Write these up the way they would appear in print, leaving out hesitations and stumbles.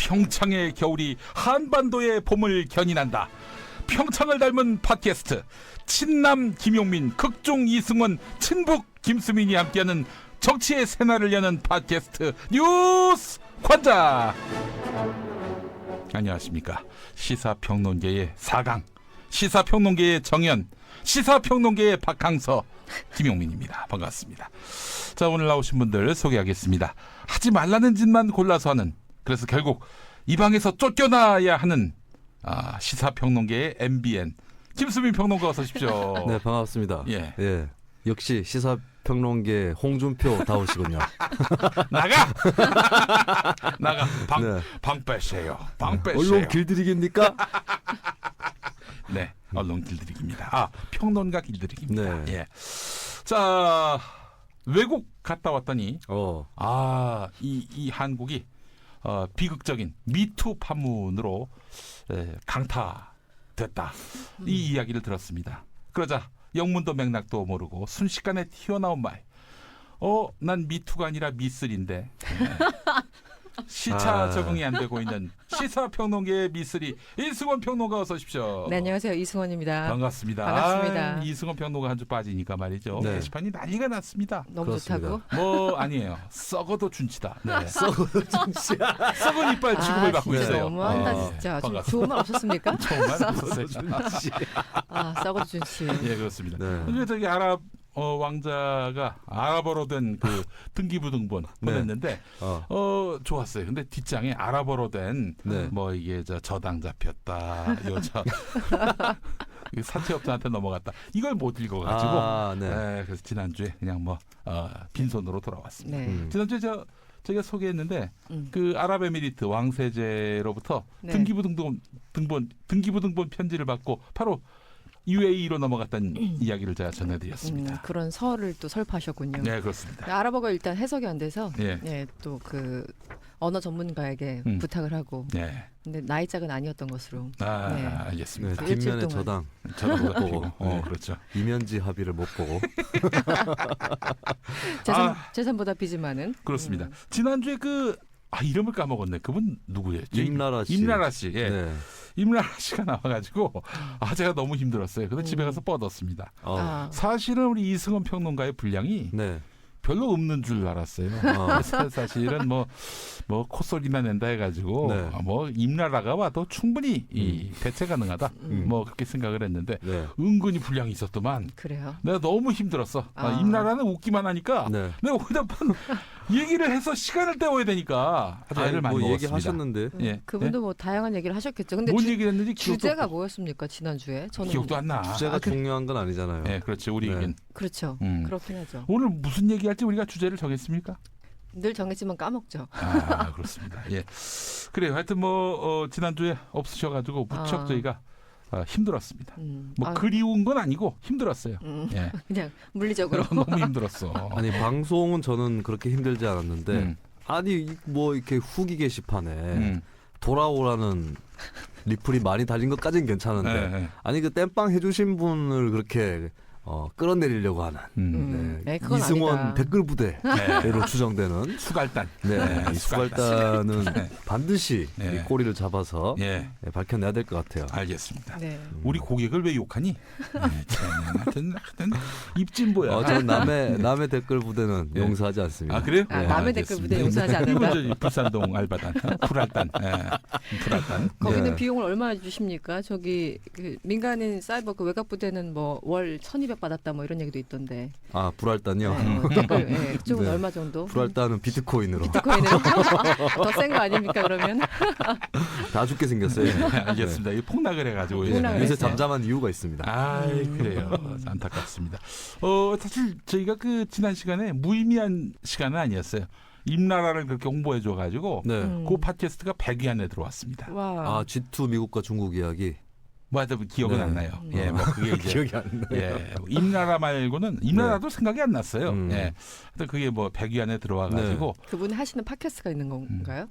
평창의 겨울이 한반도의 봄을 견인한다. 평창을 닮은 팟캐스트 친남 김용민, 극중 이승원, 친북 김수민이 함께하는 정치의 새날을 여는 팟캐스트 뉴스 관자. 안녕하십니까. 시사평론계의 4강, 시사평론계의 정연, 시사평론계의 박항서, 김용민입니다. 반갑습니다. 자, 오늘 나오신 분들 소개하겠습니다. 하지 말라는 짓만 골라서 하는, 그래서 결국 이 방에서 쫓겨나야 하는 시사평론계의 MBN 김수민 평론가 어서 오십시오. 네, 반갑습니다. 예. 역시 시사평론계 홍준표 다우시군요. 나가! 나가! 네. 방 빼세요. 방 빼세요. 언론 길들이기입니까? 네, 언론 길들이기입니다. 평론가 길들이기입니다. 네. 예. 자, 외국 갔다 왔더니 이 한국이 비극적인 미투 판문으로 강타됐다. 이 이야기를 들었습니다. 그러자 영문도 맥락도 모르고 순식간에 튀어나온 말. 난 미투가 아니라 미쓰리인데. 시차 적응이 안 되고 있는 시사평론계의 미쓰리 이승원 평론가 어서 오십시오. 네, 안녕하세요. 이승원입니다. 반갑습니다. 반갑습니다. 이승원 평론가 한 주 빠지니까 말이죠. 네. 게시판이 난리가 났습니다. 너무 그렇습니다. 좋다고? 아니에요. 썩어도 준치다. 네. 썩어준치야. 썩은 이빨 취급을 받고 진짜 있어요. 너무한다 네. 진짜. 좀 반갑습니다. 좋은 말 없었습니까? 정말 없었어요. 썩어준 씨. 예, 그렇습니다. 네. 근데 저기 아랍 왕자가 아랍어로 된 그 등기부 등본 보냈는데 좋았어요. 근데 뒷장에 아랍어로 된 뭐 이게 저당 잡혔다, 요저 사채업자한테 넘어갔다. 이걸 못 읽어가지고 그래서 지난주에 그냥 빈손으로 돌아왔습니다. 네. 지난주에 제가 소개했는데 그 아랍에미리트 왕세제로부터 네. 등기부 등본 편지를 받고 바로 UAE로 넘어갔다는 이야기를 제가 전해드렸습니다. 그런 설을 또 설파하셨군요. 네, 그렇습니다. 아랍어가 일단 해석이 안 돼서 예. 또 그 언어 전문가에게 부탁을 하고 네. 근데 나이짝은 아니었던 것으로. 네. 알겠습니다. 네, 뒷면의 일주일 동안. 저당 못 보고 그렇죠. 이면지 합의를 못 보고 재산보다 빚지만은 그렇습니다. 지난주에 이름을 까먹었네. 그분 누구였죠? 임나라 씨. 임나라 씨. 예. 네. 임나라 씨가 나와가지고 제가 너무 힘들었어요. 근데 집에 가서 뻗었습니다. 사실은 우리 이승원 평론가의 분량이 네. 별로 없는 줄 알았어요. 그래서 사실은 뭐 콧소리나 낸다 해가지고 임나라가 와도 충분히 대체 가능하다. 그렇게 생각을 했는데 은근히 분량이 있었더만. 그래요. 내가 너무 힘들었어. 임나라는 웃기만 하니까 내가 거기다 얘기를 해서 시간을 때워야 되니까 아주 애를 많이 먹었습니다. 얘기하셨는데. 예. 그분도 다양한 얘기를 하셨겠죠. 근데 뭔 얘기를 했는지 주제가 뭐였습니까 지난주에? 저는 기억도 안 나. 주제가 중요한 건 아니잖아요. 네, 그렇죠. 우리에겐. 그렇죠. 그렇긴 하죠. 오늘 무슨 얘기할지 우리가 주제를 정했습니까? 늘 정했지만 까먹죠. 그렇습니다. 예. 그래요. 하여튼 지난주에 없으셔가지고 무척 저희가 힘들었습니다. 그리운 건 아니고 힘들었어요. 예. 그냥 물리적으로. 너무 힘들었어. 아니 방송은 저는 그렇게 힘들지 않았는데 이렇게 후기 게시판에 돌아오라는 리플이 많이 달린 것까지는 괜찮은데 그 땜빵 해주신 분을 그렇게 끌어내리려고 하는 그건 이승원 아니다. 댓글 부대로 추정되는 수갈단. 이 수갈단은 반드시 이 꼬리를 잡아서 예. 밝혀내야 될 것 같아요. 알겠습니다. 네. 우리 고객을 왜 욕하니? 하여튼 입진보야. 저는 남의 댓글 부대는 용서하지 않습니다. 그래요? 남의 댓글 부대 용서하지 않는다. 이건 불산동 알바단, 불알단, 불알단. 거기는 비용을 얼마나 주십니까? 저기 민간인 사이버 외곽 부대는 월 1,200 받았다 이런 얘기도 있던데. 불알단요? 댓글 그쪽은 얼마 정도? 불알단은 비트코인으로. 비트코인으로? 더 센 거 아닙니까 그러면? 다 죽게 생겼어요. 알겠습니다. 이 폭락을 해가지고 요새 잠잠한 이유가 있습니다. 그래요. 안타깝습니다. 사실 저희가 지난 시간에 무의미한 시간은 아니었어요. 임나라를 그렇게 홍보해줘가지고 그 팟캐스트가 100위 안에 들어왔습니다. 와. G2 미국과 중국 이야기. 하여튼 기억은 안 나요. 그게 이제 기억이 안 나요. 임나라 말고는 임나라도 생각이 안 났어요. 하여튼 그게 100위 안에 들어와가지고 그분이 하시는 팟캐스트가 있는 건가요?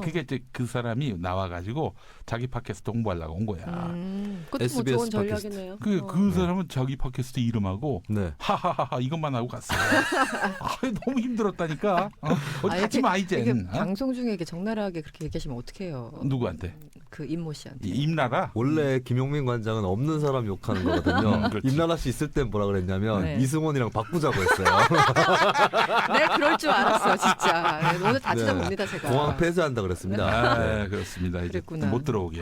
그게 이제 그 사람이 나와가지고 자기 팟캐스트 홍보하려고 온 거야. 그것도 뭐 SBS 좋은 팟캐스트. 전략이네요. 그 사람은 자기 팟캐스트 이름하고 네. 하하하하 이것만 하고 갔어요. 너무 힘들었다니까. 어디 아니, 가지 마 이게 이젠. 방송 중에 이게 적나라하게 그렇게 얘기하시면 어떡해요. 누구한테? 그 임모 씨한테. 임나라? 원래 김용민 관장은 없는 사람 욕하는 거거든요. 그렇지. 임나라 씨 있을 땐 뭐라 그랬냐면 네. 이승원이랑 바꾸자고 했어요. 네, 그럴 줄 알았어, 진짜. 네, 오늘 다 네. 찾아봅니다, 제가. 공항 폐쇄한다 그랬습니다. 아, 네. 그렇습니다. 이제 그랬구나. 못 들어오게.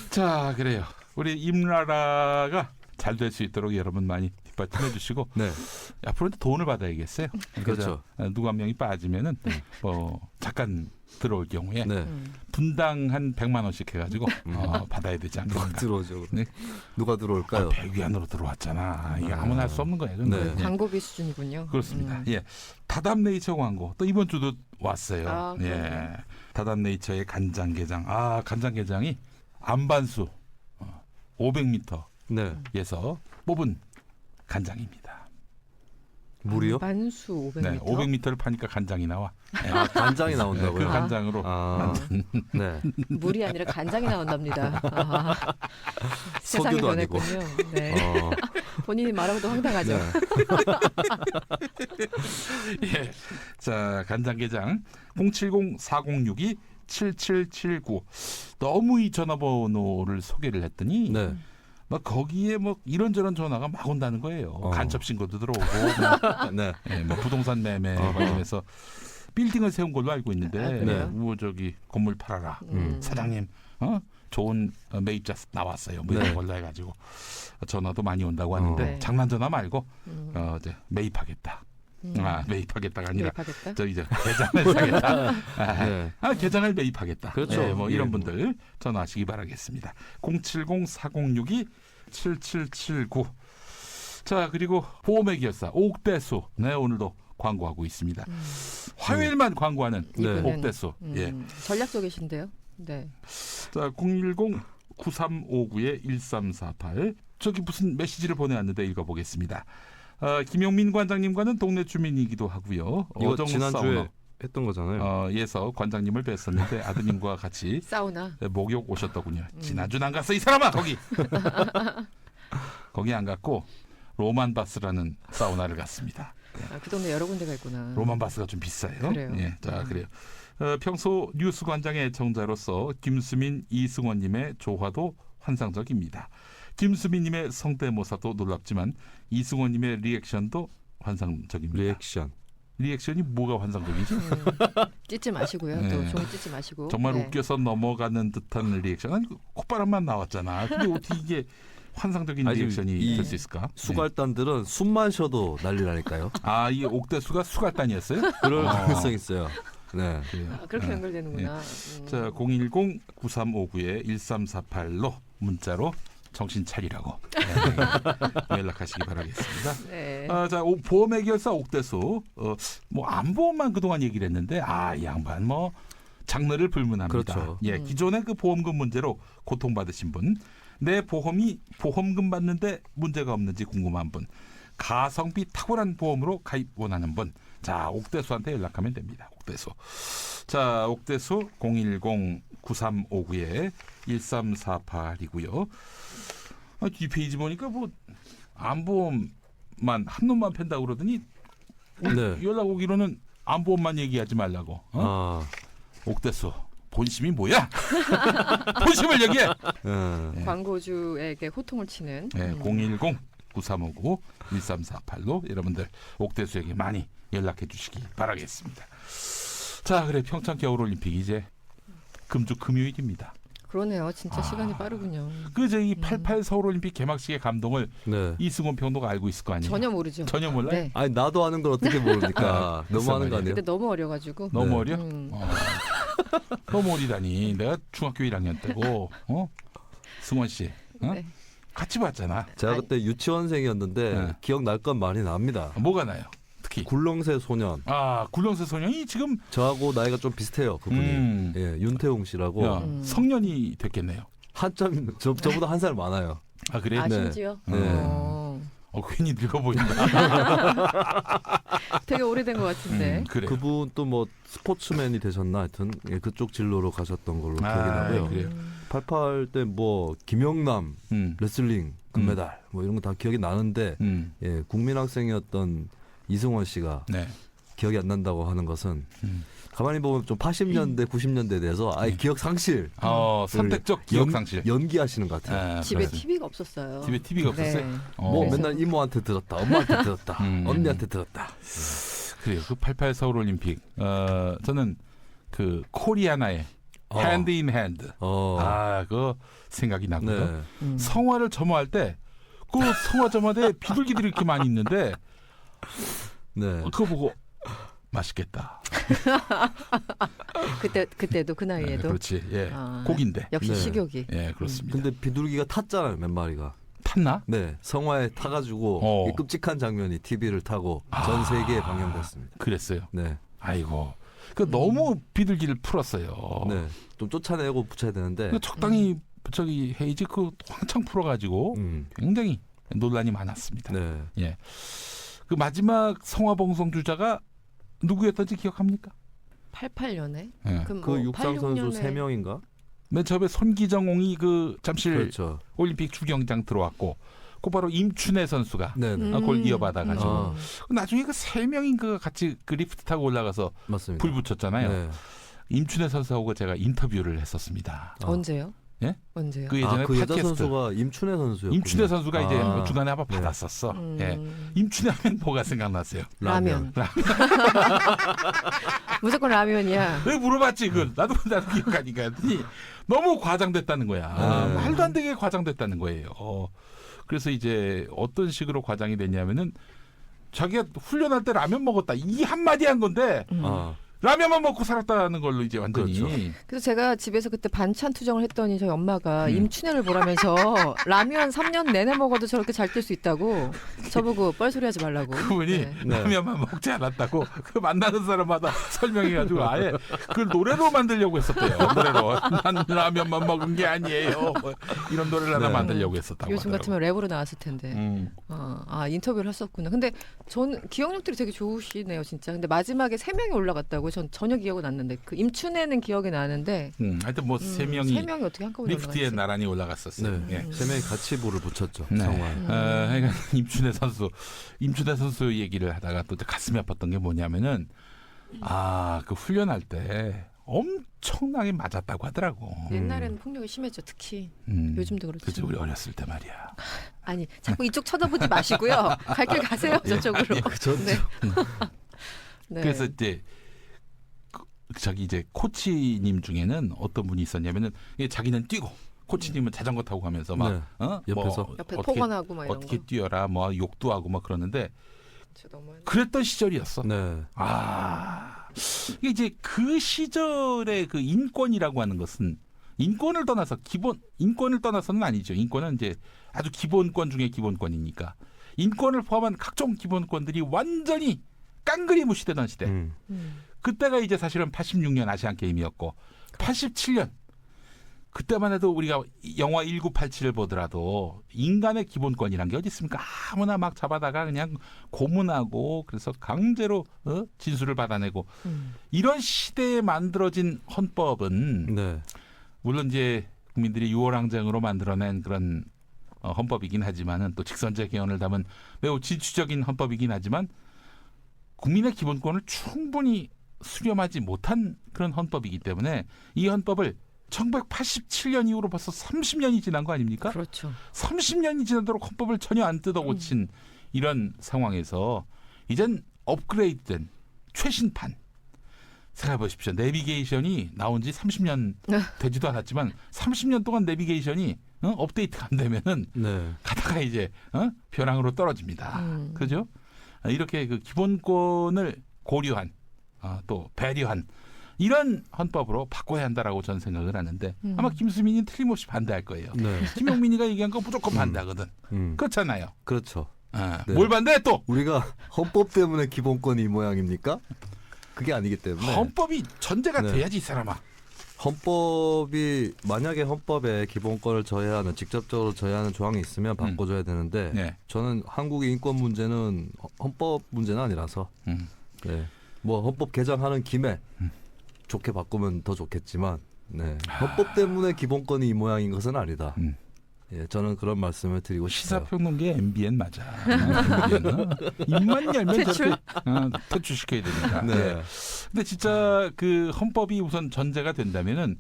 자, 그래요. 우리 임나라가 잘 될 수 있도록 여러분 많이 뒷받침해 주시고 네. 앞으로는 돈을 받아야겠어요. 그렇죠. 누구 한 명이 빠지면은 잠깐 들어올 경우에 네. 분당 한 100만 원씩 해가지고 받아야 되지 누가 않겠는가. 들어오죠? 네. 누가 들어올까요? 100위 안으로 들어왔잖아. 이게 아무나 할 수 없는 거예요. 그건. 네. 예. 광고비 수준이군요. 그렇습니다. 예. 다담네이처 광고 또 이번 주도 왔어요. 아, 예. 그러네요. 다담네이처의 간장게장. 간장게장이 안반수 500m에서 네. 뽑은 간장입니다. 물이요? 만수 500m. 네, 500m를 파니까 간장이 나와. 네. 아, 간장이 그 나온다고요? 간장으로 아, 네. 물이 아니라 간장이 나온답니다. 세상이 석유도 아니고. 변했군요. 네. 본인이 말하고도 황당하죠. 네. 예. 자, 간장게장 070-4062-7779. 너무 이 전화번호를 소개를 했더니 네. 막 거기에 뭐 이런저런 전화가 막 온다는 거예요. 간첩 신고도 들어오고 네. 뭐 부동산 매매 관련해서 빌딩을 세운 걸로 알고 있는데 아, 그래요? 뭐 저기 건물 팔아라. 사장님 좋은 매입자 나왔어요. 뭐 이런 네. 걸로 해가지고 전화도 많이 온다고 하는데 네. 장난 전화 말고 이제 매입하겠다. 매입하겠다가 아니라 매입하겠다? 저 이제 계장을 사겠다. 네. 계장을 매입하겠다. 그렇죠. 네, 뭐 이런 예. 분들 전화하시기 바라겠습니다. 070-4062-7779. 자, 그리고 보험의 기업사 옥대수. 네, 오늘도 광고하고 있습니다. 화요일만 광고하는 네. 옥대수. 예. 전략적이신데요. 네. 자, 010-9359-1348. 저기 무슨 메시지를 보내왔는데 읽어보겠습니다. 김용민 관장님과는 동네 주민이기도 하고요. 이거 어정 지난주에 사우나 했던 거잖아요. 예서 관장님을 뵀었는데 아드님과 같이 사우나. 목욕 오셨더군요. 지난주는 안 갔어 이 사람아 거기. 거기 안 갔고 로만바스라는 사우나를 갔습니다. 그 동네 여러 군데가 있구나. 로만바스가 좀 비싸요. 그래요. 예, 자 그래요. 평소 뉴스 관장의 애청자로서 김수민, 이승원님의 조화도 환상적입니다. 김수민님의 성대모사도 놀랍지만 이승원님의 리액션도 환상적입니다. 리액션이 뭐가 환상적이지? 찢지 마시고요. 네. 또 종이 찢지 마시고. 정말 네. 웃겨서 넘어가는 듯한 리액션. 아니 콧바람만 나왔잖아. 근데 어떻게 이게 환상적인 아니, 리액션이 이 될 수 있을까? 수갈단들은 숨만 쉬어도 난리라니까요. 이 옥대수가 수갈단이었어요? 그럴 가능성 있어요. 네. 그래요. 그렇게 연결되는구나. 자, 010-9359-1348로 문자로 정신 차리라고 연락하시기 바라겠습니다. 네. 자, 보험의 기업사 옥대수. 뭐 안보험만 그동안 얘기를 했는데 이 양반 뭐 장르를 불문합니다. 그렇죠. 예, 기존의 그 보험금 문제로 고통받으신 분, 내 보험이 보험금 받는데 문제가 없는지 궁금한 분, 가성비 탁월한 보험으로 가입 원하는 분, 자, 옥대수한테 연락하면 됩니다. 옥대수. 자, 옥대수 010-9359-1348이고요. 이 페이지 보니까 뭐 안보험만 한 놈만 팬다고 그러더니 네. 연락 오기로는 안보험만 얘기하지 말라고. 옥대수 본심이 뭐야? 본심을 얘기해. 네. 광고주에게 호통을 치는. 네, 010-9359-1348로 여러분들 옥대수에게 많이 연락해 주시기 바라겠습니다. 자, 그래 평창 겨울올림픽 이제 금주 금요일입니다. 그러네요. 진짜 시간이 빠르군요. 그저 이 88 서울올림픽 개막식의 감동을 네. 이승원 평도가 알고 있을 거 아니에요? 전혀 모르죠. 전혀 몰라요? 네. 아니 나도 아는 걸 어떻게 모르니까 너무 하는 거 아니에요? 근데 너무 어려가지고. 너무 네. 어려? 너무 어리다니. 내가 중학교 1학년 때고 승원 씨 네. 같이 봤잖아. 제가 그때 유치원생이었는데 네. 기억날 건 많이 납니다. 뭐가 나요? 특히 굴렁쇠 소년. 굴렁쇠 소년이 지금 저하고 나이가 좀 비슷해요. 그분이. 예, 윤태용 씨라고. 성년이 됐겠네요. 한참 저보다 한 살 많아요. 그래? 아, 심지어? 네. 괜히 늙어 보인다. 되게 오래된 것 같은데. 그래. 그분 또 뭐 스포츠맨이 되셨나 하여튼 예, 그쪽 진로로 가셨던 걸로 기억이 나고요. 그래요. 88 때 뭐 김영남 레슬링 금메달 뭐 이런 거 다 기억이 나는데 예, 국민학생이었던 이승원 씨가 네. 기억이 안 난다고 하는 것은 가만히 보면 좀 80년대 90년대에 대해서 아예 기억 상실 선택적 기억 상실. 연기하시는 것 같아요. 집에 네. TV가 없었어요. 집에 TV가 없었어요? 네. 뭐 그래서- 맨날 이모한테 들었다, 엄마한테 들었다, 언니한테 들었다. 그래요. 그 88 서울 올림픽. 저는 그 코리아나의 핸드 인 핸드. 그거 생각이 나거든. 네. 성화를 점화할 때 그 성화 점화대에 비둘기들이 이렇게 많이 있는데 네. 그거 보고 맛있겠다. 그때도 그 나이에도. 그렇지. 예. 아, 고기인데. 역시 네. 식욕이. 예, 그렇습니다. 근데 비둘기가 탔잖아요, 몇 마리가. 탔나? 네, 성화에 타가지고 이 끔찍한 장면이 TV를 타고 전 세계에 방영됐습니다. 그랬어요. 네, 아이고. 그 너무 비둘기를 풀었어요. 네, 좀 쫓아내고 붙여야 되는데. 그 적당히 저기 헤이지 그 왕창 풀어가지고 굉장히 논란이 많았습니다. 네, 예. 그 마지막 성화봉송 주자가 누구였던지 기억합니까? 88년에. 예. 그럼 그 뭐 육상 선수 86년에 3명인가? 맨 처음에 손기정옹이 그 잠실 그렇죠. 올림픽 주경장 들어왔고, 그 바로 임춘애 선수가 네, 네, 그걸 이어받아가지고 아. 나중에 그 세 명인 그 같이 그 리프트 타고 올라가서 맞습니다. 불 붙였잖아요. 네. 임춘애 선수하고 제가 인터뷰를 했었습니다. 언제요? 예? 언제요? 그 예전에 그 여자 팟캐스트 선수가 임춘애 선수였군요. 임춘애 선수가 이제 아. 주간에 한번 네. 받았었어. 예. 임춘애 하면 뭐가 생각났어요? 라면. 무조건 라면이야. 왜 물어봤지 그걸. 나도 기억하니까 했더니 너무 과장됐다는 거야. 네. 말도 안 되게 과장됐다는 거예요. 그래서 이제 어떤 식으로 과장이 됐냐면은 자기가 훈련할 때 라면 먹었다 이 한마디 한 건데 아, 라면만 먹고 살았다는 걸로 이제 완전히. 그렇죠. 그래서 제가 집에서 그때 반찬 투정을 했더니 저희 엄마가 임춘애를 보라면서 라면 3년 내내 먹어도 저렇게 잘 뜰 수 있다고 저보고 뻘소리하지 말라고. 그분이 네. 라면만 먹지 않았다고 그 만나는 사람마다 설명해가지고 아예 그걸 노래로 만들려고 했었대요. 노래로 난 라면만 먹은 게 아니에요. 뭐 이런 노래를 하나 네. 만들려고 했었다고 요즘 하더라고요. 같으면 랩으로 나왔을 텐데. 인터뷰를 했었구나. 근데 전 기억력들이 되게 좋으시네요, 진짜. 근데 마지막에 3명이 올라갔다고. 전 전혀 기억은 안 나는데 그 임춘애는 기억이 나는데. 하여튼 뭐 세 명이 어떻게 한꺼번에 리프트에 올라갔지? 나란히 올라갔었어요. 네. 예. 3명이 같이 불을 붙였죠. 네. 성화에. 그러니까 임춘애 선수 얘기를 하다가 또 가슴이 아팠던 게 뭐냐면은 그 훈련할 때 엄청나게 맞았다고 하더라고. 옛날에는 폭력이 심했죠, 특히. 요즘도 그렇죠. 그치, 우리 어렸을 때 말이야. 아니, 자꾸 이쪽 쳐다보지 마시고요. 갈 길 가세요, 저쪽으로. 네. 네. 그래서 이제 저기 이제 코치님 중에는 어떤 분이 있었냐면은 자기는 뛰고 코치님은 자전거 타고 가면서 막 옆에서 뭐 옆에 어떻게, 폭언하고 막 이런 어떻게 거. 뛰어라 뭐 욕도 하고 막 그러는데 진짜 너무하네. 그랬던 시절이었어. 네. 이게 이제 그 시절의 그 인권이라고 하는 것은 인권을 떠나서는 아니죠. 인권은 이제 아주 기본권 중에 기본권이니까 인권을 포함한 각종 기본권들이 완전히 깡그리 무시되던 시대. 그때가 이제 사실은 86년 아시안 게임이었고 87년 그때만 해도 우리가 영화 1987을 보더라도 인간의 기본권이란 게 어디 있습니까? 아무나 막 잡아다가 그냥 고문하고 그래서 강제로 진술을 받아내고 이런 시대에 만들어진 헌법은 네. 물론 이제 국민들이 6월 항쟁으로 만들어낸 그런 헌법이긴 하지만은 또 직선제 개헌을 담은 매우 진취적인 헌법이긴 하지만 국민의 기본권을 충분히 수렴하지 못한 그런 헌법이기 때문에 이 헌법을 1987년 이후로 벌써 30년이 지난 거 아닙니까? 그렇죠. 30년이 지나도록 헌법을 전혀 안 뜯어고친 이런 상황에서 이젠 업그레이드된 최신판 생각해 보십시오. 내비게이션이 나온 지 30년 되지도 않았지만 30년 동안 내비게이션이 업데이트가 안 되면은 네. 가다가 이제 벼랑으로 떨어집니다. 그죠? 이렇게 그 기본권을 고려한 또 배려한 이런 헌법으로 바꿔야 한다라고 저는 생각을 하는데 아마 김수민이 틀림없이 반대할 거예요. 네. 김용민이가 얘기한 거 무조건 반대하거든. 그렇잖아요. 그렇죠. 네. 뭘 반대해 또? 우리가 헌법 때문에 기본권이 이 모양입니까? 그게 아니기 때문에 헌법이 전제가 네. 돼야지 이 사람아. 헌법이 만약에 헌법에 기본권을 저해하는 직접적으로 저해하는 조항이 있으면 바꿔줘야 되는데 네. 저는 한국의 인권 문제는 헌법 문제는 아니라서 네. 뭐 헌법 개정하는 김에 좋게 바꾸면 더 좋겠지만 네. 헌법 때문에 기본권이 이 모양인 것은 아니다. 예, 저는 그런 말씀을 드리고 싶어요. 시사평론계 MBN 맞아. MBN은 입만 열면 퇴출? 퇴출시켜야 됩니다. 네. 네. 근데 진짜 그 헌법이 우선 전제가 된다면은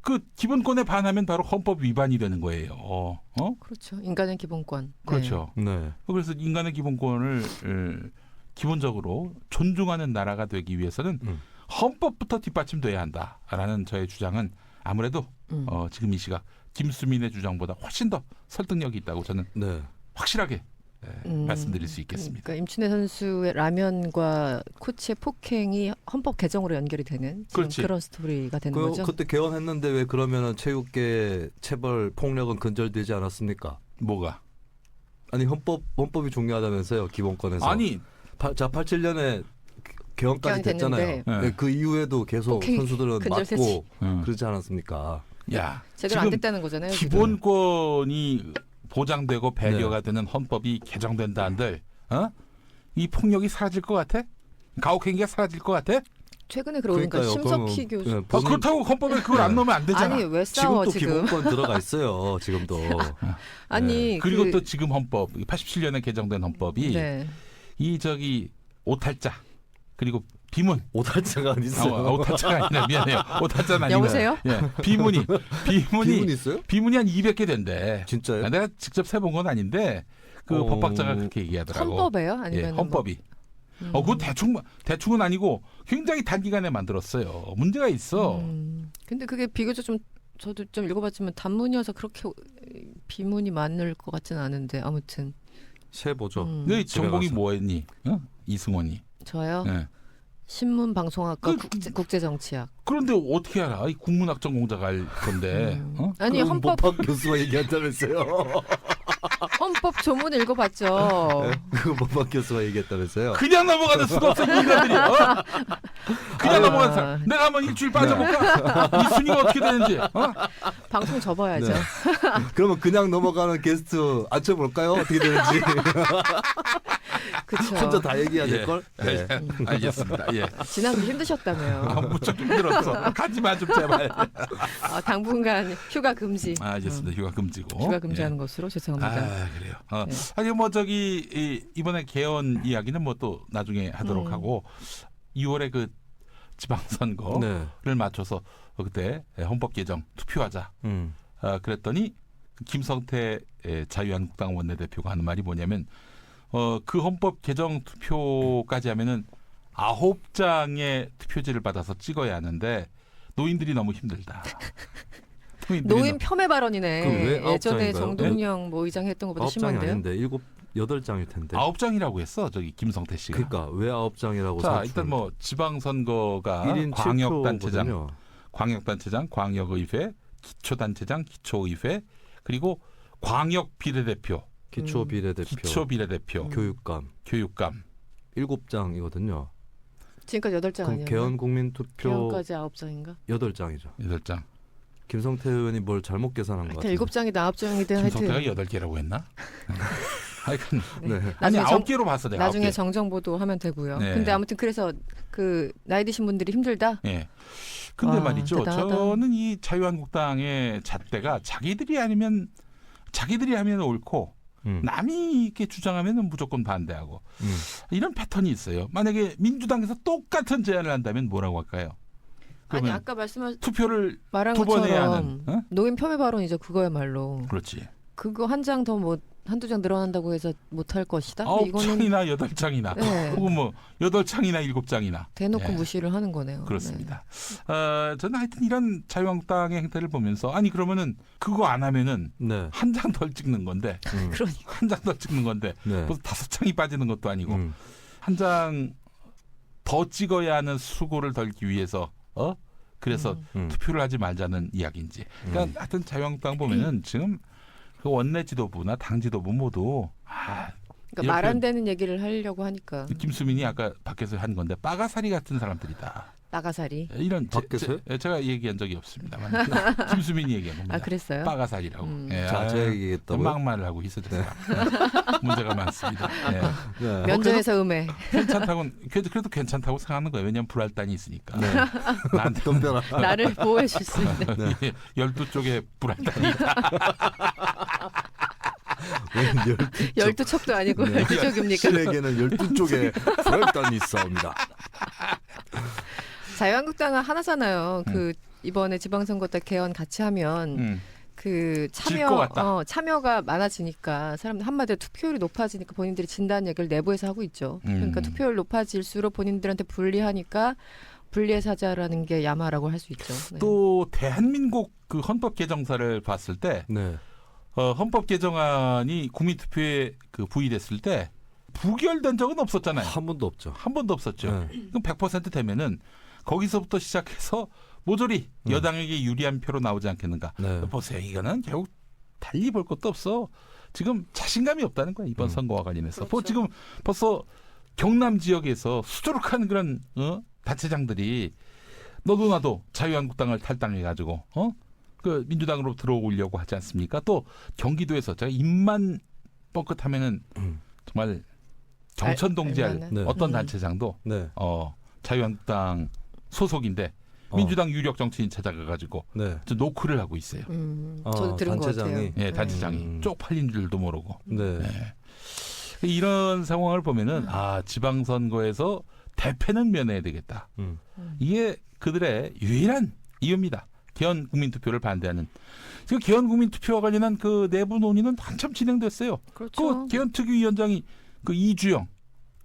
그 기본권에 반하면 바로 헌법 위반이 되는 거예요. 그렇죠. 인간의 기본권. 그렇죠. 네. 그래서 인간의 기본권을 기본적으로 존중하는 나라가 되기 위해서는 헌법부터 뒷받침돼야 한다라는 저의 주장은 아무래도 지금 이 시각 김수민의 주장보다 훨씬 더 설득력이 있다고 저는 네. 확실하게 말씀드릴 수 있겠습니다. 그러니까 임춘혜 선수의 라면과 코치의 폭행이 헌법 개정으로 연결이 되는 지금 그렇지. 그런 스토리가 되는 거죠. 그때 개헌했는데 왜 그러면은 체육계 체벌 폭력은 근절되지 않았습니까? 뭐가? 아니 헌법이 중요하다면서요 기본권에서. 아니 자 87년에 개헌까지 됐잖아요. 됐는데. 네, 그 이후에도 계속 폭행이 선수들은 근절되지. 맞고 그러지 않았습니까? 야 제대로 안 됐다는 거잖아요. 지금. 기본권이 보장되고 배려가 되는 헌법이 개정된다 한들 이 폭력이 사라질 것 같아? 가혹행위가 사라질 것 같아? 최근에 그러니까 심석희 교수. 네, 그렇다고 헌법에 그걸 안 넣으면 안 되잖아. 아니 왜 싸워 지금도 지금? 기본권 들어가 있어요. 지금도. 아니 그리고 또 지금 헌법 87년에 개정된 헌법이 네. 이 저기 오탈자 그리고 비문 오탈자가 있어요. 오탈자가 아니라 미안해요. 오탈자는 아니고 여보세요? 예, 비문이 비문이 있어요? 비문이 한 200개 된대. 진짜요? 내가 직접 세본 건 아닌데 그 법학자가 그렇게 얘기하더라고. 헌법에요? 아니면 예, 헌법이. 그거 대충은 아니고 굉장히 단기간에 만들었어요. 문제가 있어. 근데 그게 비교적 좀 저도 좀 읽어봤지만 단문이어서 그렇게 비문이 많을 것 같지는 않은데 아무튼. 세 보죠. 너희 집에 전공이 가서. 뭐였니? 이승원이. 저요? 예. 신문방송학과 그- 국제정치학. 그런데 어떻게 알아? 이 국문학 전공자가 할 건데. 아니 그건 헌법 법학 교수가 얘기한다면서요. 헌법 조문 읽어봤죠. 그거 법학 교수가 얘기했다면서요. 그냥 넘어가는 수가 없어 이 인간들이. 그냥 넘어가는 사람. 내가 한번 일주일 빠져볼까? 이 순위가 어떻게 되는지. 방송 접어야죠. 네. 그러면 그냥 넘어가는 게스트 앉혀볼까요? 어떻게 되는지. 그렇죠. 혼자 다 얘기해야 될 걸. 예. 알겠습니다. 예. 지난주 힘드셨다며요. 무척 힘들었어. 가지마 좀 제발. 당분간 휴가 금지. 알겠습니다. 휴가 금지고. 휴가 금지하는 예. 것으로 죄송합니다. 그래요. 네. 아니 뭐 저기 이번에 개헌 이야기는 뭐 또 나중에 하도록 하고 2월에 그 지방선거를 네. 맞춰서 그때 헌법 개정 투표하자. 그랬더니 김성태 자유한국당 원내대표가 하는 말이 뭐냐면 그 헌법 개정 투표까지 하면은 9장의 투표지를 받아서 찍어야 하는데 노인들이 너무 힘들다. 노인 폄훼 발언이네. 그럼 왜 아홉 예전에 장인가요? 정동영 뭐 의장 했던 것보다 9장이 심한데요. 아닌데 8장일 텐데. 9장이라고 했어. 저기 김성태 씨가. 그러니까 왜 9장이라고 자, 일단 뭐 지방선거가 1인 광역단체장, 7표거든요. 광역단체장, 광역의회, 기초단체장, 기초의회, 그리고 광역비례대표, 기초비례대표, 기초비례대표, 교육감, 교육감. 7장이거든요. 지금까지 8장 그럼 아니에요? 개헌 국민투표 개헌까지 9장인가? 8장이죠. 8장. 김성태 의원이 뭘 잘못 계산한 것 하여튼 같아요. 7장이든 9장이든 김성태가 하여튼 8개라고 했나? 하여튼 네. 네. 아니 나중에 9개로 봤어 내가. 나중에 9개. 정정보도 하면 되고요. 네. 근데 아무튼 그래서 그 나이 드신 분들이 힘들다. 예. 근데 와, 말이죠. 대단하다. 저는 이 자유한국당의 잣대가 자기들이 하면 옳고 남이 이렇게 주장하면 무조건 반대하고 이런 패턴이 있어요. 만약에 민주당에서 똑같은 제안을 한다면 뭐라고 할까요? 아니 그러면 아까 투표를 말한 두 번 해야 것처럼 하는. 노인 폄훼 발언이죠. 그거야말로. 그렇지. 그거 한 장 더 뭐 한두 장 늘어난다고 해서 못할 것이다. 이거는 9장이나 8장이나 네. 혹은 뭐 8장이나 7장이나 대놓고 네. 무시를 하는 거네요. 그렇습니다. 저는 하여튼 이런 자유한국당의 행태를 보면서 아니 그러면은 그거 안 하면은 네. 한 장 덜 찍는 건데 네. 그러니까 한 장 더 찍는 건데 네. 무슨 5장이 빠지는 것도 아니고 한 장 더 찍어야 하는 수고를 덜기 위해서 그래서 투표를 하지 말자는 이야기인지. 그러니까 하여튼 자유한국당 보면은 지금 그 원내 지도부나 당 지도부 모두 그러니까 말 안 되는 얘기를 하려고 하니까 김수민이 아까 밖에서 한 건데 빠가사리 같은 사람들이다. 빠가사리. 이런 밖에서요? 제가 얘기한 적이 없습니다만 김수민이 얘기한 겁니다. 아 그랬어요? 빠가사리라고. 예, 자, 제가 얘기했다고요? 막말을 하고 있었어요. 문제가 많습니다. 예. 네. 면전에서 음해. 괜찮다고 그래도 괜찮다고 생각하는 거예요. 왜냐하면 불알단이 있으니까. 네. 나한테 덤벼라. 나를 보호해 줄 수 있는. 12쪽에 불알단이 있다. 12척도 아니고 네. 12척입니까? 신에게는 12쪽에 불알단이 있사옵니다. 자유한국당은 하나잖아요. 그 이번에 지방선거 때 개헌 같이 하면 그 질것 같다. 참여가 많아지니까 사람들 한마디로 투표율이 높아지니까 본인들이 진다는 얘기를 내부에서 하고 있죠. 그러니까 투표율 높아질수록 본인들한테 불리하니까 분리해서 하자라는 게 야마라고 할 수 있죠. 네. 또 대한민국 그 헌법 개정사를 봤을 때 네. 헌법 개정안이 국민투표에 그 부의됐을 때 부결된 적은 없었잖아요. 한 번도 없죠. 한 번도 없었죠. 네. 그럼 100% 되면은 거기서부터 시작해서 모조리 여당에게 유리한 표로 나오지 않겠는가. 네. 보세요. 이거는 결국 달리 볼 것도 없어. 지금 자신감이 없다는 거야. 이번 선거와 관련해서. 그렇죠. 지금 벌써 경남 지역에서 수두룩한 그런 단체장들이 너도 나도 자유한국당을 탈당해가지고 그 민주당으로 들어오려고 하지 않습니까? 또 경기도에서 제가 입만 뻥끗하면은 정말 경천동지할 알만한. 네. 어떤 단체장도 네. 자유한국당 소속인데 민주당 유력 정치인 찾아가가지고 네. 저 노크를 하고 있어요. 저도 들은 것 같아요. 단체장이. 예, 단체장이 쪽팔린 줄도 모르고. 네. 예. 이런 상황을 보면은 지방선거에서 대패는 면해야 되겠다. 이게 그들의 유일한 이유입니다. 개헌 국민투표를 반대하는. 지금 개헌 국민투표와 관련한 그 내부 논의는 한참 진행됐어요. 그렇죠. 그 개헌 특위위원장이 그 이주영,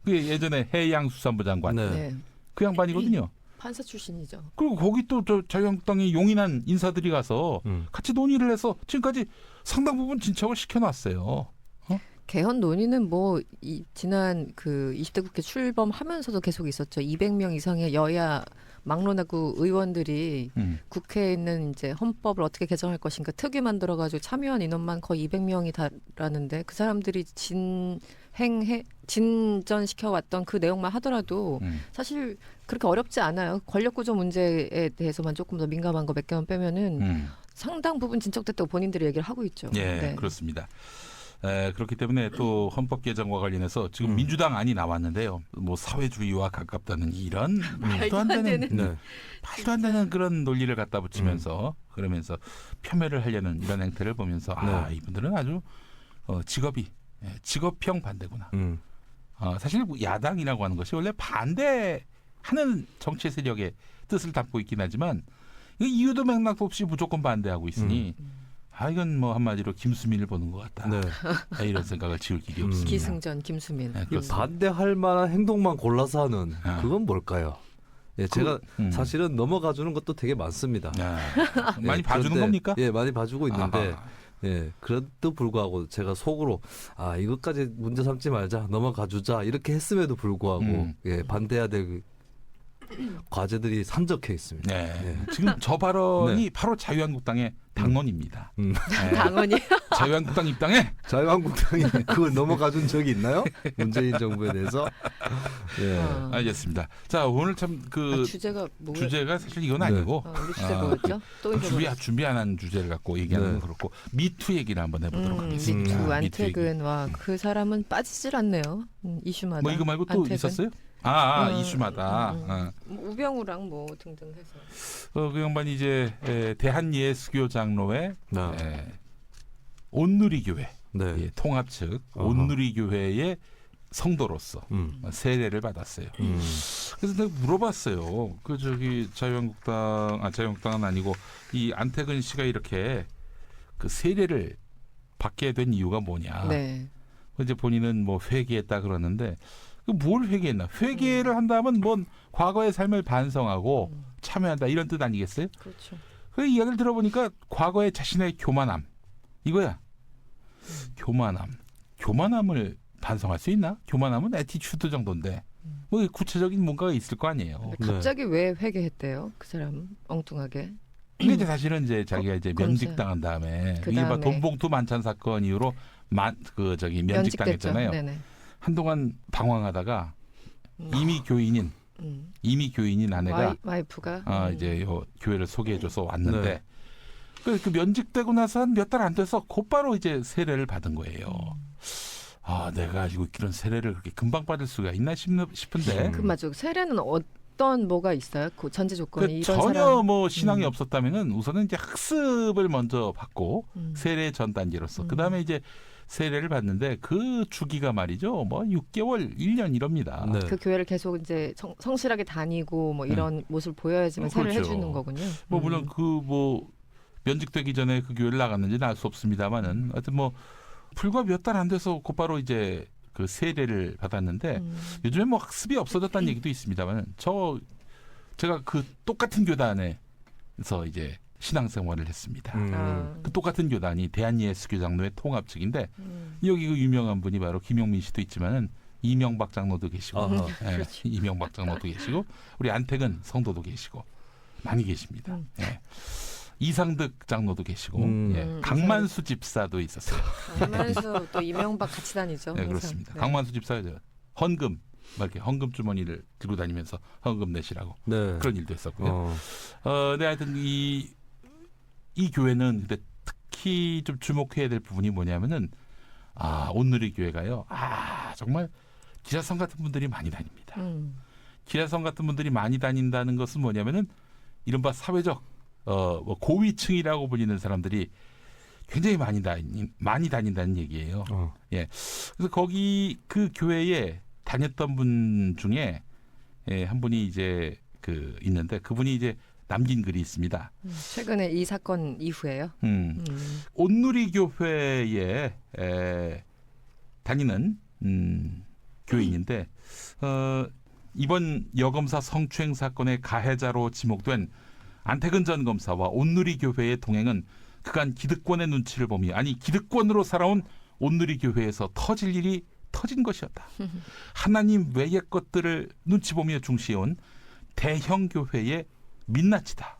그 예전에 해양수산부 장관, 네. 네. 그 양반이거든요. 판사 출신이죠. 그리고 거기 또 저 자유한국당의 용인한 인사들이 가서 같이 논의를 해서 지금까지 상당 부분 진척을 시켜놨어요. 개헌 논의는 지난 그 20대 국회 출범하면서도 계속 있었죠. 200명 이상의 여야 막론하고 의원들이 국회에 있는 이제 헌법을 어떻게 개정할 것인가 특위 만들어가지고 참여한 인원만 거의 200명이 달하는데 그 사람들이 진전시켜왔던 그 내용만 하더라도 사실 그렇게 어렵지 않아요. 권력구조 문제에 대해서만 조금 더 민감한 거 몇 개만 빼면은 상당 부분 진척됐다고 본인들이 얘기를 하고 있죠. 예, 네. 그렇습니다. 그렇기 때문에 또 헌법 개정과 관련해서 지금 민주당 안이 나왔는데요. 뭐 사회주의와 가깝다는 이런 말도 안 되는 네. 말도 안 되는 그런 논리를 갖다 붙이면서 그러면서 폄훼를 하려는 이런 행태를 보면서 이분들은 아주 직업형 반대구나. 사실 야당이라고 하는 것이 원래 반대하는 정치 세력의 뜻을 담고 있긴 하지만 이유도 맥락도 없이 무조건 반대하고 있으니 이건 뭐 한마디로 김수민을 보는 것 같다. 네. 이런 생각을 지울 길이 없습니다. 기승전 김수민. 네, 이 그렇습니다. 반대할 만한 행동만 골라서 하는 그건 뭘까요? 예, 제가 사실은 넘어가 주는 것도 되게 많습니다. 많이 예, 봐주는 그런데, 겁니까? 예, 많이 봐주고 있는데 예, 그래도 불구하고 제가 속으로 이것까지 문제 삼지 말자 넘어가 주자 이렇게 했음에도 불구하고 예, 반대해야 될 과제들이 산적해 있습니다. 네. 예. 지금 저 발언이 바로 자유한국당의 당론입니다. 네. 당원이 자유한국당 입당에 자유한국당이 그걸 넘어가 준 적이 있나요? 문재인 정부에 대해서? 예. 알겠습니다. 자, 오늘 참 그 주제가 뭐예요? 주제가 사실 이건 아니고 우리 주제 뭐였죠? 또 잊어버렸어. 준비 안 한 주제를 갖고 얘기하는 건 그렇고 미투 얘기를 한번 해보도록 하겠습니다. 미투 미투 얘기. 안택은 그 사람은 빠지질 않네요. 이슈마다. 뭐 이거 말고 또 안택은? 있었어요? 이슈마다. 우병우랑 뭐 등등 해서. 그 양반이 이제 대한예수교 장로회 온누리교회 네. 통합 측 온누리교회의 성도로서 세례를 받았어요. 그래서 내가 물어봤어요. 자유한국당은 아니고 이 안택은 씨가 이렇게 그 세례를 받게 된 이유가 뭐냐. 네. 이제 본인은 뭐 회개했다 그러는데 뭘 회개했나? 회개를 한다면 뭔 과거의 삶을 반성하고 참여한다 이런 뜻 아니겠어요? 그렇죠. 그 이야기를 들어보니까 과거의 자신의 교만함 이거야. 교만함을 반성할 수 있나? 교만함은 애티튜드 정도인데 뭐 구체적인 뭔가가 있을 거 아니에요. 근데 갑자기 왜 회개했대요? 그 사람 엉뚱하게. 이게 이제 사실은 이제 자기가 이제 면직당한 다음에 이게 막 돈봉투 만찬 사건 이후로 면직당했잖아요. 네네. 한동안 방황하다가 이미 교인인 이미 교인인 아내가 와이프가 이제 요 교회를 소개해줘서 왔는데 네. 그 면직되고 나서 한 몇 달 안 돼서 곧바로 이제 세례를 받은 거예요. 내가 이거 이런 세례를 그렇게 금방 받을 수가 있나 싶은데. 그 맞죠. 세례는 어떤 뭐가 있어요? 그 전제 조건이 이런 전혀 사람. 뭐 신앙이 없었다면은 우선은 이제 학습을 먼저 받고 세례 전 단계로서 그 다음에 이제 세례를 받는데 그 주기가 말이죠. 뭐 6개월, 1년 이럽니다. 네. 그 교회를 계속 이제 성실하게 다니고 뭐 이런 모습을 보여야지만 세례를 그렇죠. 해주는 거군요. 뭐 물론 그 뭐 면직되기 전에 그 교회를 나갔는지는 알 수 없습니다만은 하여튼 뭐 불과 몇 달 안 돼서 곧바로 이제 그 세례를 받았는데 요즘에 뭐 학습이 없어졌다는 얘기도 있습니다만은 제가 그 똑같은 교단에서 이제 신앙생활을 했습니다. 그 똑같은 교단이 대한예수교장로회 통합 측인데 여기 그 유명한 분이 바로 김용민 씨도 있지만은 이명박 장로도 계시고 그렇죠. 이명박 장로도 계시고 우리 안택은 성도도 계시고 많이 계십니다. 예. 이상득 장로도 계시고 강만수 집사도 있었어요. 강만수 또 이명박 같이 다니죠. 네, 항상. 그렇습니다. 네. 강만수 집사가 헌금 이렇게 헌금 주머니를 들고 다니면서 헌금 내시라고 네. 그런 일도 했었고요. 네, 하여튼 이 교회는 근데 특히 좀 주목해야 될 부분이 뭐냐면은 온누리 교회가요. 정말 기라성 같은 분들이 많이 다닙니다. 기라성 같은 분들이 많이 다닌다는 것은 뭐냐면은 이른바 사회적 뭐 고위층이라고 불리는 사람들이 굉장히 많이 다닌다는 얘기예요. 예. 그래서 거기 그 교회에 다녔던 분 중에 한 분이 이제 있는데 그분이 이제 남긴 글이 있습니다. 최근에 이 사건 이후에요. 온누리 교회에 다니는 교인인데 이번 여검사 성추행 사건의 가해자로 지목된 안태근 전 검사와 온누리 교회의 동행은 그간 기득권의 눈치를 보며 기득권으로 살아온 온누리 교회에서 터질 일이 터진 것이었다. 하나님 외의 것들을 눈치 보며 중시해온 대형 교회의 민낯이다.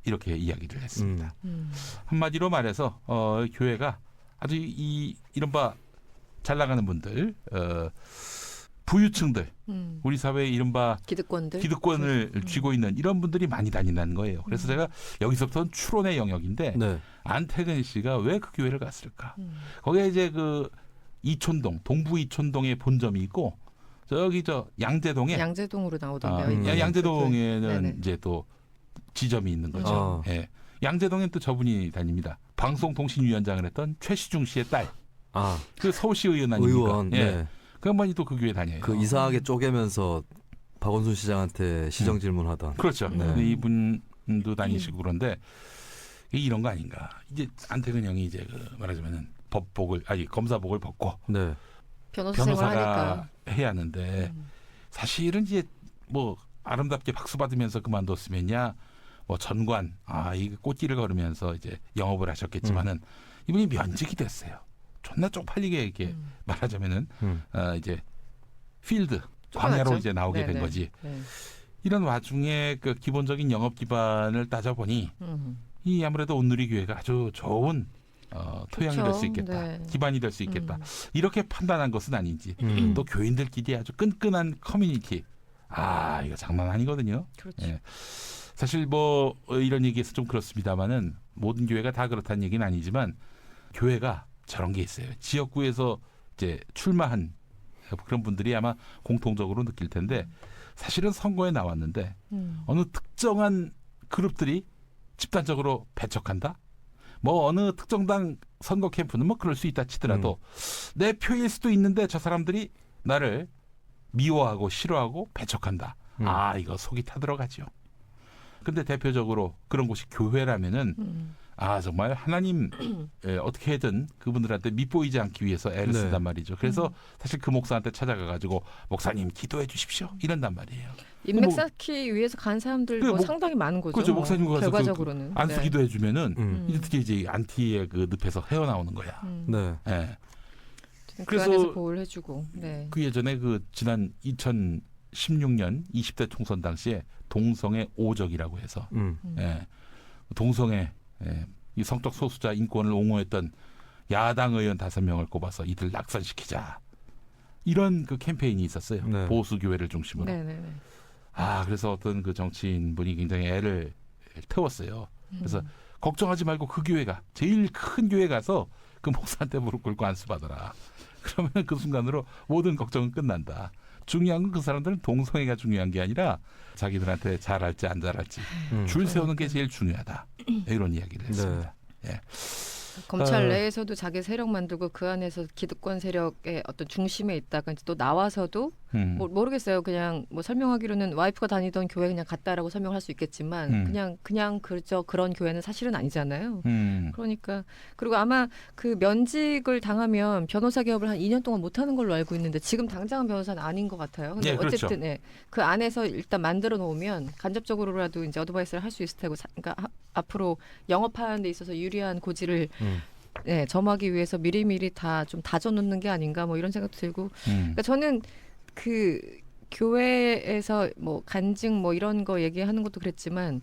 이렇게 이야기를 했습니다. 한마디로 말해서 교회가 아주 이른바 잘 나가는 분들 부유층들 우리 사회의 이른바 기득권을 쥐고 있는 이런 분들이 많이 다닌다는 거예요. 그래서 제가 여기서부터는 추론의 영역인데 안태근 씨가 왜 그 교회를 갔을까? 거기에 이제 그 이촌동 동부 이촌동에 본점이 있고 저기 양재동으로 나오던데요. 양재동에는 이제 또 지점이 있는 거죠. 예. 양재동엔 또 저분이 다닙니다. 방송통신위원장을 했던 최시중 씨의 딸. 그 서울시 의원 아닙니까? 예. 그 양반이 또 그 교회 다녀요. 그 이상하게 쪼개면서 박원순 시장한테 시정 질문하던. 그렇죠. 이분도 다니시고 그런데 이런 거 아닌가. 이제 안태근 형이 이제 말하자면은 검사복을 벗고 변호사가 해야 하는데 사실은 이제 뭐 아름답게 박수 받으면서 그만뒀으면야 뭐 전관 이 꽃길을 걸으면서 이제 영업을 하셨겠지만은 이분이 면직이 됐어요. 존나 쪽팔리게 이렇게 말하자면은 이제 필드 광야로 이제 나오게 된 거지. 이런 와중에 그 기본적인 영업 기반을 따져보니 이 아무래도 온누리 교회가 아주 좋은 토양이 될 수 있겠다. 기반이 될 수 있겠다. 이렇게 판단한 것은 아닌지. 또 교인들끼리 아주 끈끈한 커뮤니티. 이거 장난 아니거든요. 그렇죠. 예. 사실 뭐 이런 얘기해서 좀 그렇습니다만은 모든 교회가 다 그렇다는 얘기는 아니지만 교회가 저런 게 있어요. 지역구에서 이제 출마한 그런 분들이 아마 공통적으로 느낄 텐데 사실은 선거에 나왔는데 어느 특정한 그룹들이 집단적으로 배척한다. 뭐 어느 특정 당 선거 캠프는 뭐 그럴 수 있다 치더라도 내 표일 수도 있는데 저 사람들이 나를 미워하고 싫어하고 배척한다. 이거 속이 타들어가죠. 근데 대표적으로 그런 곳이 교회라면은 정말 하나님 어떻게든 그분들한테 밉보이지 않기 위해서 애를 쓴단 말이죠. 그래서 사실 그 목사한테 찾아가가지고 목사님 기도해 주십시오 이런단 말이에요. 인맥 쌓기 위해서 간 사람들도 상당히 많은 거죠. 그렇죠. 목사님 가서 결과적으로는 안수 기도해 주면은 이렇게 이제 안티의 그 늪에서 헤어나오는 거야. 그 안에서 보호를 해주고. 그 예전에 그 지난 2016년 20대 총선 당시에 동성애 오적이라고 해서 동성애 이 성적 소수자 인권을 옹호했던 야당 의원 5명을 꼽아서 이들 낙선시키자 이런 그 캠페인이 있었어요. 보수 교회를 중심으로. 그래서 어떤 그 정치인분이 굉장히 애를 태웠어요. 그래서 걱정하지 말고 그 교회가 제일 큰 교회 가서 그 목사한테 무릎 꿇고 안수받아라. 그러면 그 순간으로 모든 걱정은 끝난다. 중요한 건 그 사람들은 동성애가 중요한 게 아니라 자기들한테 잘할지 안 잘할지 줄 세우는 게 제일 중요하다. 이런 이야기를 했습니다. 네. 예. 검찰 내에서도 자기 세력 만들고 그 안에서 기득권 세력의 어떤 중심에 있다가 이제 또 나와서도 뭐 모르겠어요. 그냥 뭐 설명하기로는 와이프가 다니던 교회 그냥 갔다라고 설명할 수 있겠지만 그냥 그저 그런 교회는 사실은 아니잖아요. 그러니까 그리고 아마 그 면직을 당하면 변호사 개업을 한 2년 동안 못 하는 걸로 알고 있는데 지금 당장은 변호사는 아닌 것 같아요. 근데 그렇죠. 어쨌든 그 안에서 일단 만들어 놓으면 간접적으로라도 이제 어드바이스를 할 수 있을 테고 그러니까 앞으로 영업하는 데 있어서 유리한 고지를 점하기 위해서 미리미리 다 좀 다져놓는 게 아닌가 뭐 이런 생각도 들고 그러니까 저는 그 교회에서 뭐 간증 뭐 이런 거 얘기하는 것도 그랬지만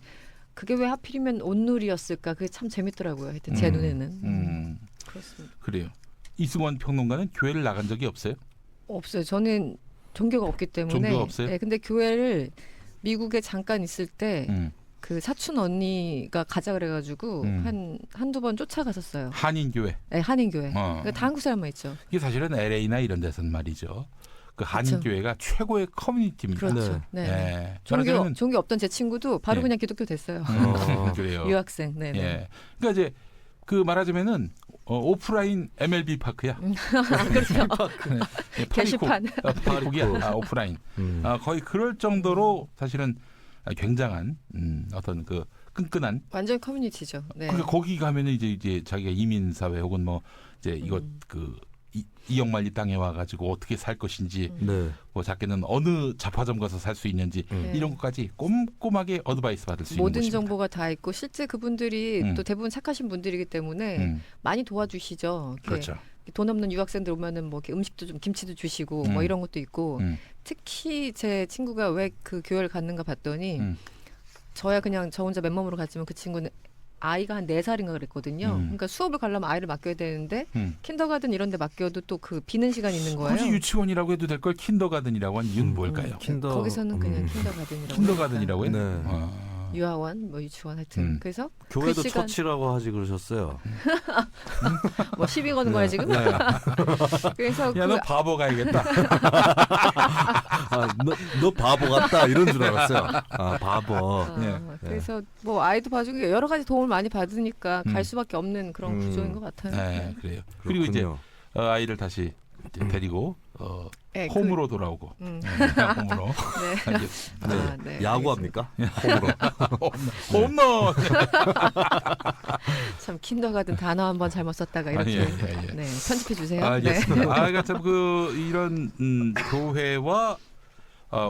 그게 왜 하필이면 온누리였을까 그게 참 재밌더라고요. 하여튼 제 눈에는 그렇습니다. 그래요. 이승원 평론가는 교회를 나간 적이 없어요? 없어요. 저는 종교가 없기 때문에. 종교가 없어요? 네, 근데 교회를 미국에 잠깐 있을 때 그 사촌 언니가 가자 그래가지고 한두 번 쫓아갔었어요. 한인교회. 네, 한인교회. 그러니까 다 한국 사람만 있죠. 이게 사실은 LA나 이런 데서는 말이죠. 그 한인교회가 최고의 커뮤니티입니다. 그렇죠. 네. 네. 말하자면 종교 없던 제 친구도 바로 예. 그냥 기독교 됐어요. 그래요. 유학생. 네. 예. 그러니까 이제 그 말하자면은 오프라인 MLB 파크야. 그렇죠. 네, 게시판. 파리국이야. 오프라인. 거의 그럴 정도로 사실은 굉장한 어떤 그 끈끈한. 완전 커뮤니티죠. 네. 그러니까 거기 가면은 이제 자기가 이민 사회 혹은 뭐 이제 이거 이영만리 땅에 와가지고 어떻게 살 것인지, 뭐 작게는 어느 잡화점 가서 살 수 있는지 이런 것까지 꼼꼼하게 어드바이스 받을 수 있는 모든 곳입니다. 정보가 다 있고 실제 그분들이 또 대부분 착하신 분들이기 때문에 많이 도와주시죠. 이렇게 그렇죠. 돈 없는 유학생들 오면은 뭐 이렇게 음식도 좀 김치도 주시고 뭐 이런 것도 있고 특히 제 친구가 왜 그 교회를 갔는가 봤더니 저야 그냥 저 혼자 맨몸으로 갔지만 그 친구는 아이가 한 4살인가 그랬거든요. 그러니까 수업을 가려면 아이를 맡겨야 되는데 킨더가든 이런 데 맡겨도 또 그 비는 시간이 있는 거예요. 굳이 유치원이라고 해도 될 걸 킨더가든이라고 한 이유는 뭘까요? 거기서는 그냥 킨더가든이라고. 킨더가든이라고 해요? 네. 유아원, 뭐 유치원 하여튼. 그래서 교회도 그 시간, 처치라고 하지 그러셨어요. 뭐 시비 거는 거야 지금? 그래서 야, 너 바보 가야겠다. 너 바보 같다 이런 줄 알았어요. 바보. 그래서 뭐 아이도 봐주고 여러 가지 도움을 많이 받으니까 갈 수밖에 없는 그런 구조인 것 같아요. 네, 그래요. 그리고 이제 아이를 다시 데리고 네, 홈으로 돌아오고. 홈으로. 네. 야구합니까? 홈런. 참 킨더가든 단어 한번 잘못 썼다가 이렇게 네, 편집해 주세요. 알겠습니다. 그러니까 참 이런 교회와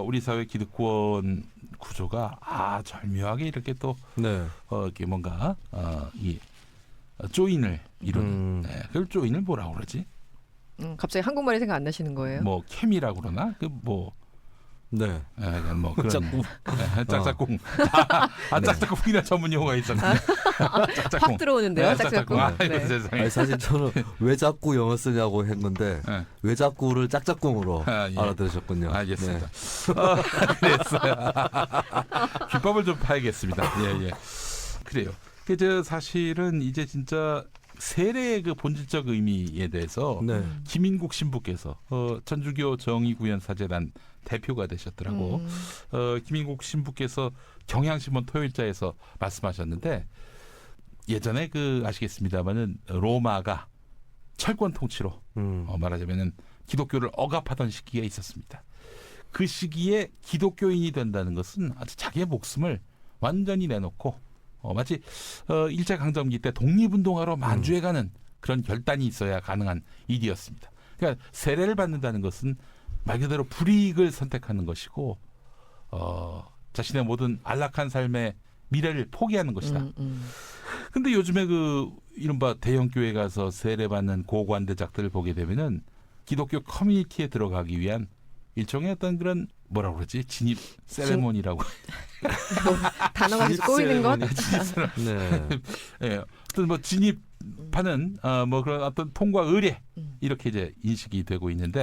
우리 사회 기득권 구조가 절묘하게 이렇게 또 이렇게 뭔가 이 조인을 이루는. 그걸 조인을 뭐라고 그러지? 갑자기 한국말이 생각 안 나시는 거예요? 뭐 캠이라고 그러나? 뭐 그런 짝꿍. 짝짝꿍. 짝짝꿍이나 전문 용어가 있었네. 확 들어오는데요, 짝짝꿍. 아니, 사실 저는 왜 자꾸 영어 쓰냐고 했는데 왜 자꾸를 짝짝꿍으로 알아들으셨군요. 알겠습니다. 그랬어요. 기법을 좀 파야겠습니다. 예. 그래요. 그 사실은 이제 진짜 세례의 그 본질적 의미에 대해서 김인국 신부께서 천주교 정의구현사재단 대표가 되셨더라고. 김인국 신부께서 경향신문 토요일자에서 말씀하셨는데 예전에 아시겠습니다만은 로마가 철권 통치로 말하자면은 기독교를 억압하던 시기가 있었습니다. 그 시기에 기독교인이 된다는 것은 아주 자기의 목숨을 완전히 내놓고 마치 일제강점기 때 독립운동하러 만주에 가는 그런 결단이 있어야 가능한 일이었습니다. 그러니까 세례를 받는다는 것은 말 그대로 불이익을 선택하는 것이고 자신의 모든 안락한 삶의 미래를 포기하는 것이다. 근데 요즘에 이른바 대형교회 가서 세례받는 고관대작들을 보게 되면은 기독교 커뮤니티에 들어가기 위한 일종의 어떤 그런 뭐라고 그러지? 진입 세레모니라고. 단어가 계속 꼬이는 것? 네. 어떤 뭐 진입하는 뭐 그런 어떤 통과 의례 이렇게 이제 인식이 되고 있는데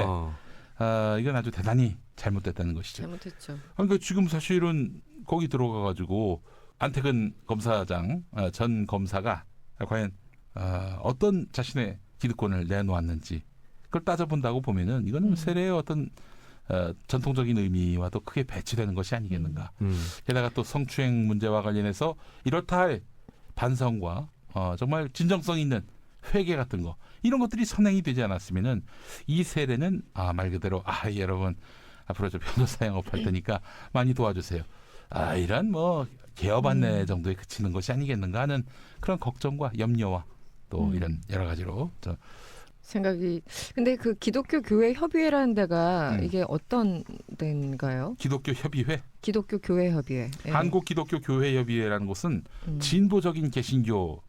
이건 아주 대단히 잘못됐다는 것이죠. 잘못했죠. 그러니까 지금 사실은 거기 들어가가지고 안태근 검사장 전 검사가 과연 어떤 자신의 기득권을 내놓았는지 그걸 따져본다고 보면은 이거는 세례의 어떤 전통적인 의미와도 크게 배치되는 것이 아니겠는가. 게다가 또 성추행 문제와 관련해서 이렇다 할 반성과 정말 진정성 있는 회개 같은 거 이런 것들이 선행이 되지 않았으면은 이 세례는 말 그대로 여러분 앞으로 저 변호사 영업할 테니까 많이 도와주세요. 이런 뭐 개업 안내 정도에 그치는 것이 아니겠는가 하는 그런 걱정과 염려와 또 이런 여러 가지로 생각이. 근데 그 기독교 교회 협의회라는 데가 이게 어떤 데인가요? 기독교 협의회? 기독교 교회 협의회. 예. 한국 기독교 교회 협의회라는 곳은 진보적인 개신교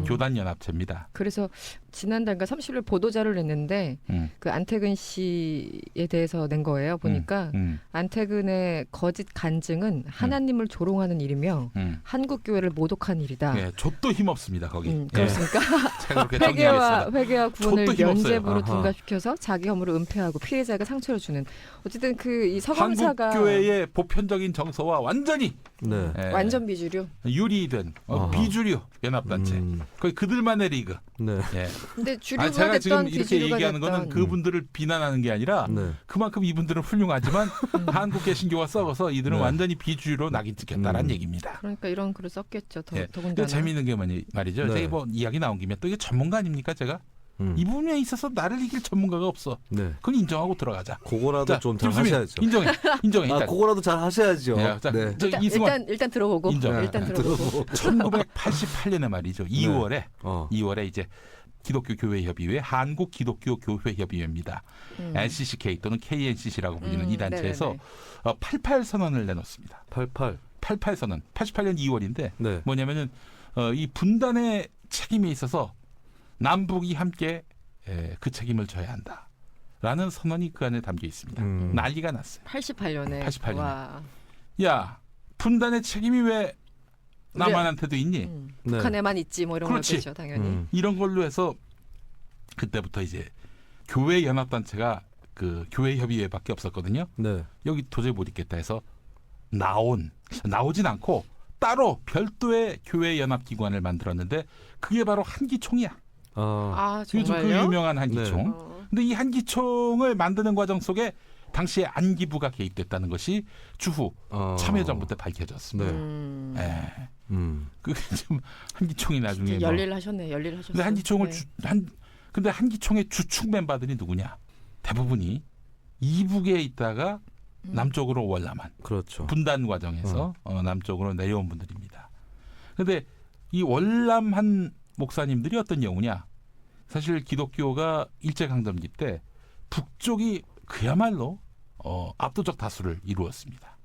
교단 연합체입니다. 그래서 지난달인가 30일 보도자를 냈는데 그 안태근 씨에 대해서 낸 거예요. 보니까 안태근의 거짓 간증은 하나님을 조롱하는 일이며 한국 교회를 모독한 일이다. 예, 좆도 힘없습니다 거기. 그렇습니까? 제가 그렇게 정리하겠습니다. 회개와 구원을 좆도 힘없어요. 면죄부로 둔갑시켜서 자기 허물을 은폐하고 피해자가 상처를 주는. 어쨌든 그 이 서검사가 한국 교회의 보편적인 정서와 완전히 완전 비주류. 유리된 비주류 연합단체. 거의 그들만의 리그. 네. 예. 근데 주류가 제가 지금 됐던 이렇게 비주류가 얘기하는 됐던. 거는 그분들을 비난하는 게 아니라 그만큼 이분들은 훌륭하지만 한국 개신교가 썩어서 이들은 완전히 비주류로 낙인 찍혔다라는 얘기입니다. 그러니까 이런 글을 썼겠죠. 더군다나. 그 재미있는 게 말이죠. 네. 제가 뭐 이야기 나온 김에 또 이게 전문가 아닙니까 제가? 이 부분에 있어서 나를 이길 전문가가 없어. 네. 그건 인정하고 들어가자. 그거라도 좀 잘 김수민, 하셔야죠. 인정해. 일단. 그거라도 잘 하셔야죠. 자, 네. 저 이승환 일단 들어보고. 인정. 일단 들어보고. 1988년에 말이죠. 2월에 2월에 이제 기독교 교회 협의회 한국 기독교 교회 협의회입니다. NCCK 또는 KNCC라고 불리는 이 단체에서 88 선언을 내놓습니다. 88 선언. 88년 2월인데 네. 뭐냐면은 이 분단의 책임에 있어서 남북이 함께 그 책임을 져야 한다라는 선언이 그 안에 담겨 있습니다. 난리가 났어요. 88년에. 88년에. 와. 야, 분단의 책임이 왜 남한한테도 있니? 네. 북한에만 있지 뭐 이런 그렇지. 거겠죠, 당연히. 이런 걸로 해서 그때부터 이제 교회 연합단체가 그 교회 협의회밖에 없었거든요. 네. 여기 도저히 못 있겠다 해서 나오진 않고 따로 별도의 교회 연합기관을 만들었는데 그게 바로 한기총이야. 요즘 정말요? 그 유명한 한기총. 네. 근데 이 한기총을 만드는 과정 속에 당시에 안기부가 개입됐다는 것이 추후 참여정부 때 밝혀졌습니다. 네. 그게 좀 한기총이 나중에 열일하셨어요. 근데 한기총을 근데 한기총의 주축 멤버들이 누구냐? 대부분이 이북에 있다가 남쪽으로 월남한. 그렇죠. 분단 과정에서 남쪽으로 내려온 분들입니다. 근데 이 월남한 목사님들이 어떤 경우냐? 사실 기독교가 일제강점기 때 북쪽이 그야말로 압도적 다수를 이루었습니다.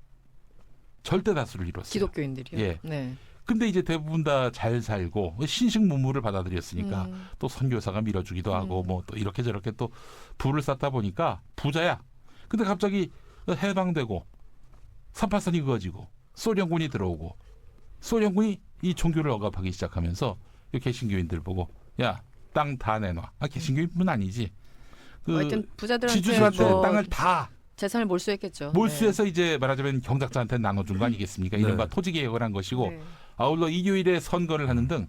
절대 다수를 이뤘어요. 기독교인들이요? 예. 네. 근데 이제 대부분 다 잘 살고 신식 문물을 받아들였으니까 또 선교사가 밀어주기도 하고 뭐 또 이렇게 저렇게 또 부를 쌓다 보니까 부자야. 근데 갑자기 해방되고 38선이 그어지고 소련군이 들어오고 소련군이 이 종교를 억압하기 시작하면서 이 개신교인들 보고 야, 땅 다 내놔. 개신교인뿐 아니지. 하여튼 부자들한테 지주들한테 뭐 땅을 다 재산을 몰수했겠죠. 몰수해서 이제 말하자면 경작자한테 나눠준 거 아니겠습니까? 이른바 네. 토지개혁을 한 것이고 네. 아울러 이교일에 선거를 하는 등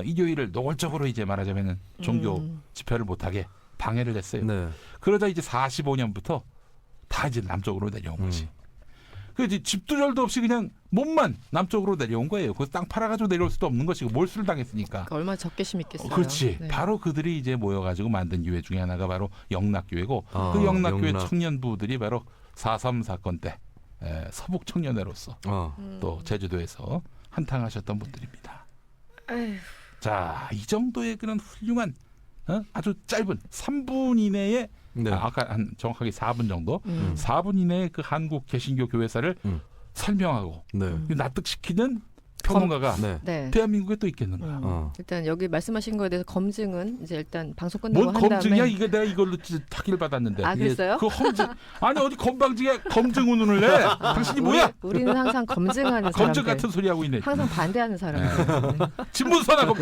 이교일을 노골적으로 이제 말하자면 종교 집회를 못하게 방해를 했어요. 네. 그러자 이제 45년부터 다 이제 남쪽으로 내려온 거지. 그래서 집도 절도 없이 그냥 몸만 남쪽으로 내려온 거예요. 그래서 땅 팔아가지고 내려올 수도 없는 것이고 몰수를 당했으니까. 그러니까 얼마나 적개심 있겠어요. 그렇지. 네. 바로 그들이 이제 모여가지고 만든 교회 중에 하나가 바로 영락교회고 그 영락교회 청년부들이 바로 4.3 사건 때 서북 청년회로서 또 제주도에서 한탕하셨던 분들입니다. 에휴. 자, 이 정도의 그런 훌륭한 아주 짧은 3분 이내에 네. 아까 한 정확하게 4분 정도 4분 이내에 그 한국 개신교 교회사를 설명하고 네. 납득시키는 평론가가 네. 대한민국에 또 있겠는가. 일단 여기 말씀하신 거에 대해서 검증은 이제 일단 방송 끝나고 뭔 한 다음에. 검증이야? 이거 내가 이걸로 타기를 받았는데. 그랬어요? 그 검증 아니 어디 건방지게 검증 운운을 내? 당신이 뭐야? 우리는 항상 검증하는 사람들. 검증 같은 소리 하고 있네. 항상 반대하는 사람들. 네. 진문선하고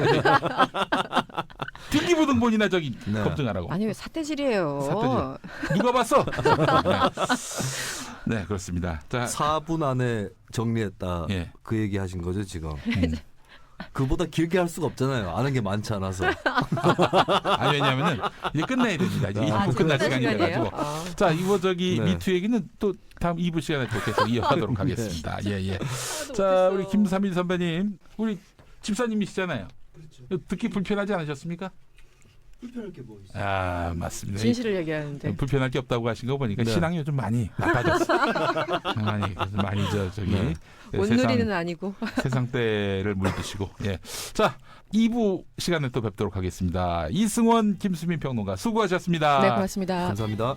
등기부등본이나 저기 네. 검증하라고. 아니 왜 사태질이에요. 누가 봤어? 네, 그렇습니다. 자, 4분 안에 정리했다. 예. 그 얘기 하신 거죠, 지금? 그보다 길게 할 수가 없잖아요. 아는 게 많지 않아서. 아니 왜냐하면은 이제 끝내야 됩니다. 이제 2부 지금 끝날 끝날 시간이 돼가지고. 시간이에요? 자, 이거 저기 네. 미투 얘기는 또 다음 2부 시간에 또 계속 이어가도록 네. 하겠습니다. 예, 예. 하나도 자, 못했어. 우리 김삼일 선배님, 우리 집사님이시잖아요. 그렇죠. 듣기 불편하지 않으셨습니까? 불편할 게 뭐 있어요? 아, 맞습니다. 진실을 얘기하는데. 불편할 게 없다고 하신 거 보니까 네. 신앙이 요즘 많이 나빠졌어. 많이 저기 네. 온누리는 아니고. 세상 때를 물드시고. 예. 자, 2부 시간에 또 뵙도록 하겠습니다. 이승원, 김수민 평론가 수고하셨습니다. 네, 고맙습니다. 감사합니다.